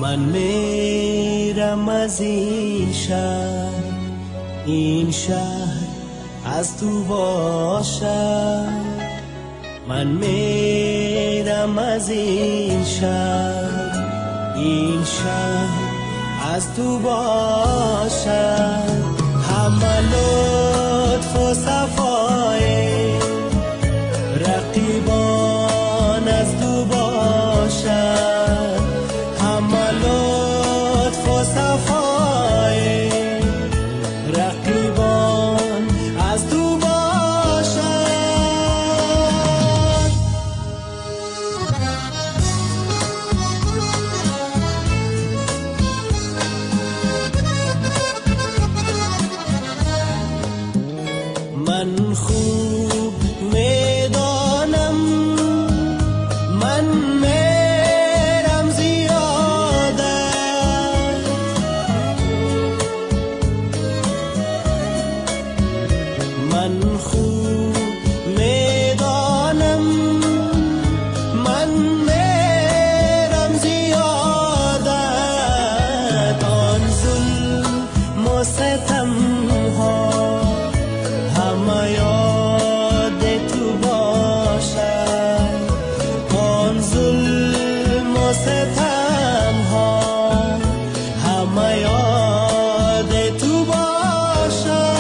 من میرم از این شهر از تو باشد. من میرم از این شهر از تو باشد. همه لطف و صفای رقیبان از تو باشد. همه لطف و صفای رقیبان از تو باشد. من خوب میدانم من میرم زیادت. من خوب میدانم من میرم زیادت. آن ظلم و ستم ها همه یاد تو باشد. آن ظلم و ستم ها همه یاد تو باشد.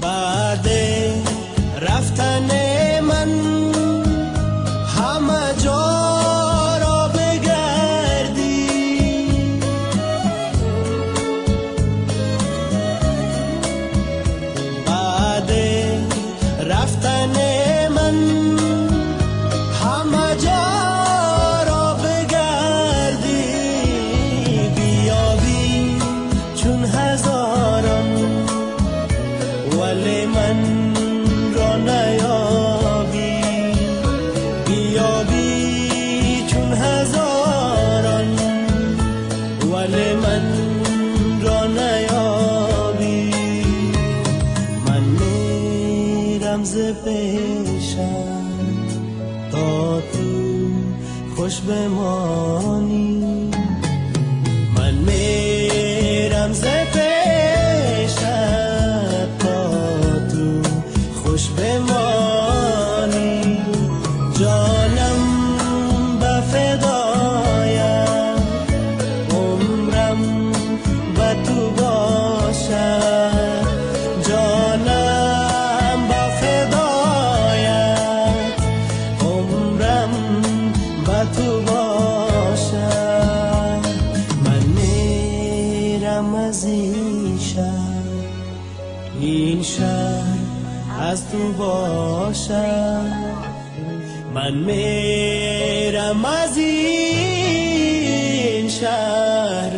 بعد رفتن من همه جا را بگردی. بعد رفتن من همه جا را بگردی. بیابی چون هزاران ولی من را نیابی. بیابی چون هزاران ولی من را نیابی. من میرم ز پیشم تا تو خوش بمانی. من میرم ز بمانی. جانم به فدایت عمرم به تو باشد. جانم به فدایت عمرم به تو باشد. من میرم از این شهر از تو باشد. من میرم از این شهر